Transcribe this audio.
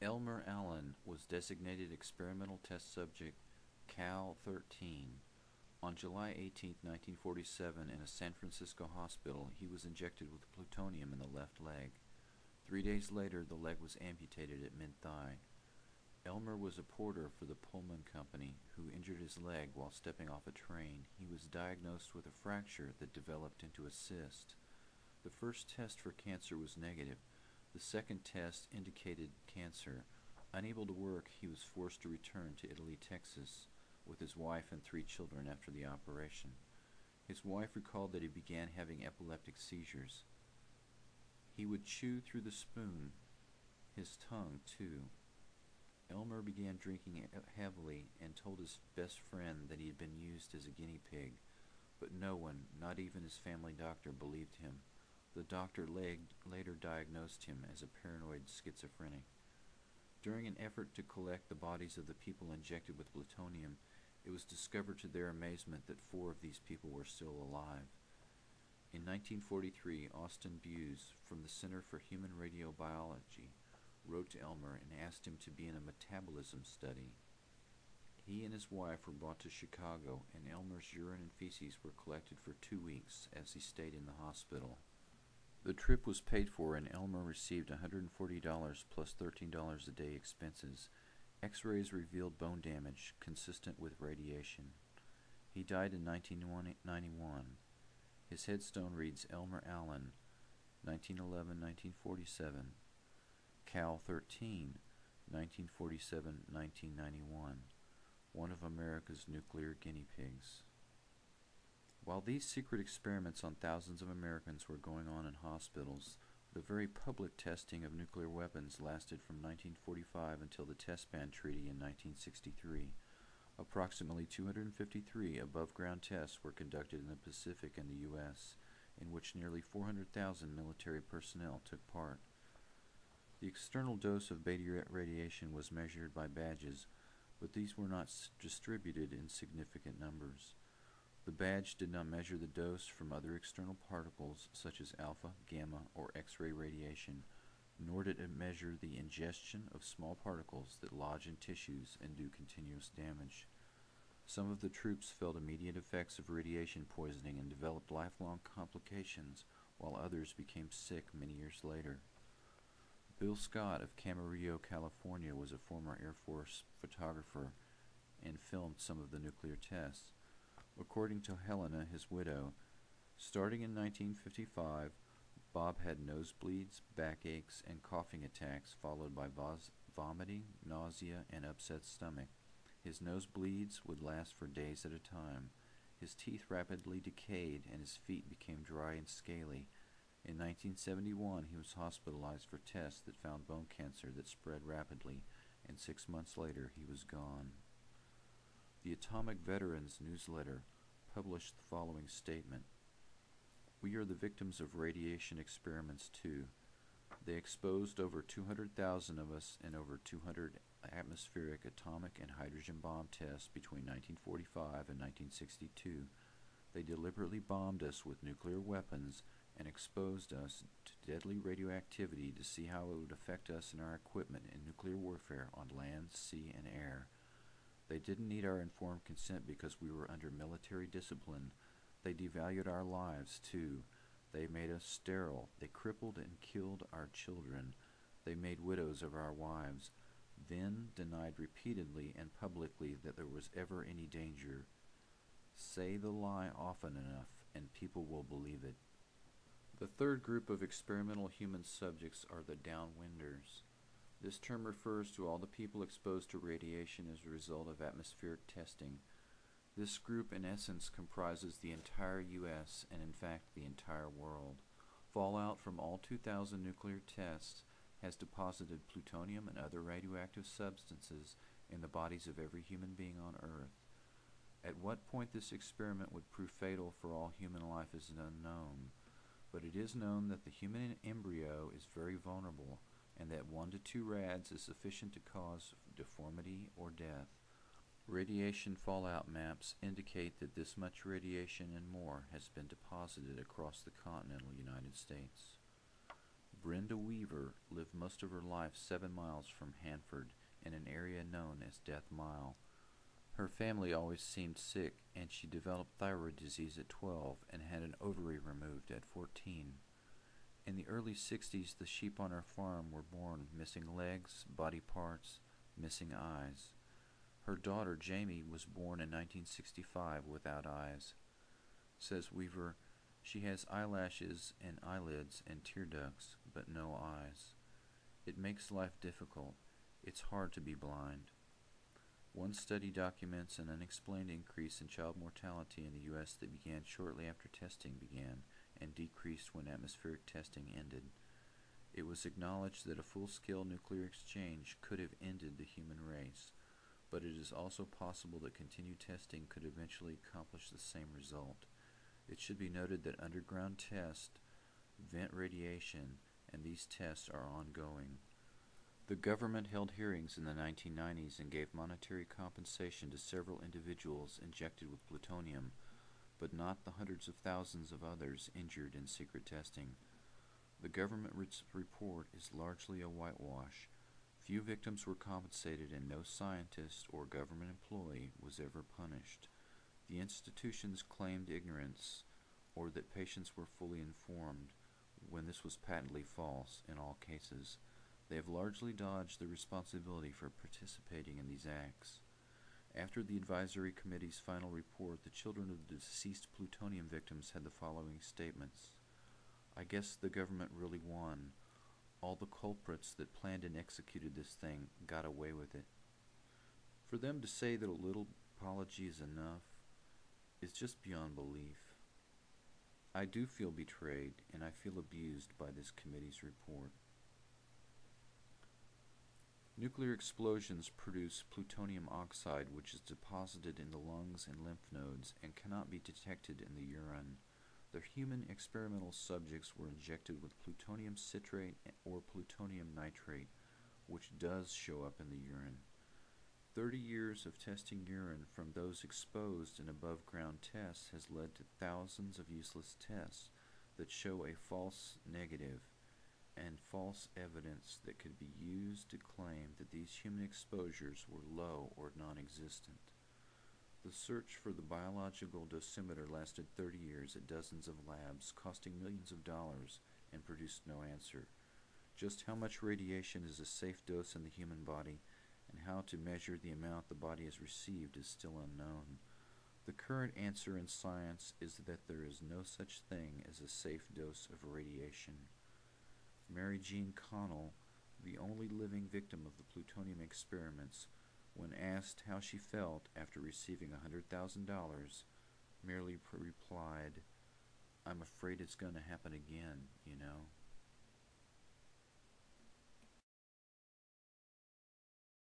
Elmer Allen was designated experimental test subject CAL-13. On July 18, 1947, in a San Francisco hospital, he was injected with plutonium in the left leg. 3 days later, the leg was amputated at mid-thigh. Elmer was a porter for the Pullman Company who injured his leg while stepping off a train. He was diagnosed with a fracture that developed into a cyst. The first test for cancer was negative. The second test indicated cancer. Unable to work, he was forced to return to Italy, Texas, with his wife and 3 children after the operation. His wife recalled that he began having epileptic seizures. He would chew through the spoon, his tongue too. Elmer began drinking heavily and told his best friend that he had been used as a guinea pig, but no one, not even his family doctor, believed him. The doctor later diagnosed him as a paranoid schizophrenic. During an effort to collect the bodies of the people injected with plutonium, it was discovered to their amazement that 4 of these people were still alive. In 1943, Austin Buse, from the Center for Human Radiobiology, wrote to Elmer and asked him to be in a metabolism study. He and his wife were brought to Chicago, and Elmer's urine and feces were collected for 2 weeks as he stayed in the hospital. The trip was paid for, and Elmer received $140 plus $13 a day expenses. X-rays revealed bone damage consistent with radiation. He died in 1991. His headstone reads Elmer Allen, 1911-1947, Cal 13, 1947-1991, one of America's nuclear guinea pigs. While these secret experiments on thousands of Americans were going on in hospitals, the very public testing of nuclear weapons lasted from 1945 until the Test Ban Treaty in 1963. Approximately 253 above-ground tests were conducted in the Pacific and the U.S., in which nearly 400,000 military personnel took part. The external dose of beta radiation was measured by badges, but these were not distributed in significant numbers. The badge did not measure the dose from other external particles such as alpha, gamma, or X-ray radiation, nor did it measure the ingestion of small particles that lodge in tissues and do continuous damage. Some of the troops felt immediate effects of radiation poisoning and developed lifelong complications, while others became sick many years later. Bill Scott of Camarillo, California, was a former Air Force photographer and filmed some of the nuclear tests. According to Helena, his widow, starting in 1955, Bob had nosebleeds, backaches, and coughing attacks followed by vomiting, nausea, and upset stomach. His nosebleeds would last for days at a time. His teeth rapidly decayed and his feet became dry and scaly. In 1971, he was hospitalized for tests that found bone cancer that spread rapidly, and 6 months later he was gone. The Atomic Veterans newsletter published the following statement: "We are the victims of radiation experiments too. They exposed over 200,000 of us in over 200 atmospheric atomic and hydrogen bomb tests between 1945 and 1962. They deliberately bombed us with nuclear weapons and exposed us to deadly radioactivity to see how it would affect us and our equipment in nuclear warfare on land, sea, and air. They didn't need our informed consent because we were under military discipline. They devalued our lives, too. They made us sterile. They crippled and killed our children. They made widows of our wives, then denied repeatedly and publicly that there was ever any danger. Say the lie often enough, and people will believe it." The third group of experimental human subjects are the downwinders. This term refers to all the people exposed to radiation as a result of atmospheric testing. This group in essence comprises the entire U.S. and in fact the entire world. Fallout from all 2,000 nuclear tests has deposited plutonium and other radioactive substances in the bodies of every human being on Earth. At what point this experiment would prove fatal for all human life is unknown, but it is known that the human embryo is very vulnerable and that 1 to 2 rads is sufficient to cause deformity or death. Radiation fallout maps indicate that this much radiation and more has been deposited across the continental United States. Brenda Weaver lived most of her life 7 miles from Hanford in an area known as Death Mile. Her family always seemed sick, and she developed thyroid disease at 12 and had an ovary removed at 14. In the early 60s, the sheep on her farm were born missing legs, body parts, missing eyes. Her daughter, Jamie, was born in 1965 without eyes. Says Weaver, she has eyelashes and eyelids and tear ducts, but no eyes. It makes life difficult. It's hard to be blind. One study documents an unexplained increase in child mortality in the U.S. that began shortly after testing began and decreased when atmospheric testing ended. It was acknowledged that a full-scale nuclear exchange could have ended the human race, but it is also possible that continued testing could eventually accomplish the same result. It should be noted that underground tests vent radiation, and these tests are ongoing. The government held hearings in the 1990s and gave monetary compensation to several individuals injected with plutonium, but not the hundreds of thousands of others injured in secret testing. The government report is largely a whitewash. Few victims were compensated, and no scientist or government employee was ever punished. The institutions claimed ignorance, or that patients were fully informed, when this was patently false in all cases. They have largely dodged the responsibility for participating in these acts. After the advisory committee's final report, the children of the deceased plutonium victims had the following statements. I guess the government really won. All the culprits that planned and executed this thing got away with it. For them to say that a little apology is enough is just beyond belief. I do feel betrayed, and I feel abused by this committee's report. Nuclear explosions produce plutonium oxide, which is deposited in the lungs and lymph nodes and cannot be detected in the urine. The human experimental subjects were injected with plutonium citrate or plutonium nitrate, which does show up in the urine. 30 years of testing urine from those exposed in above-ground tests has led to thousands of useless tests that show a false negative and false evidence that could be used to claim that these human exposures were low or non-existent. The search for the biological dosimeter lasted 30 years at dozens of labs, costing millions of dollars, and produced no answer. Just how much radiation is a safe dose in the human body, and how to measure the amount the body has received is still unknown. The current answer in science is that there is no such thing as a safe dose of radiation. Mary Jean Connell, the only living victim of the plutonium experiments, when asked how she felt after receiving $100,000, merely replied, I'm afraid it's going to happen again, you know.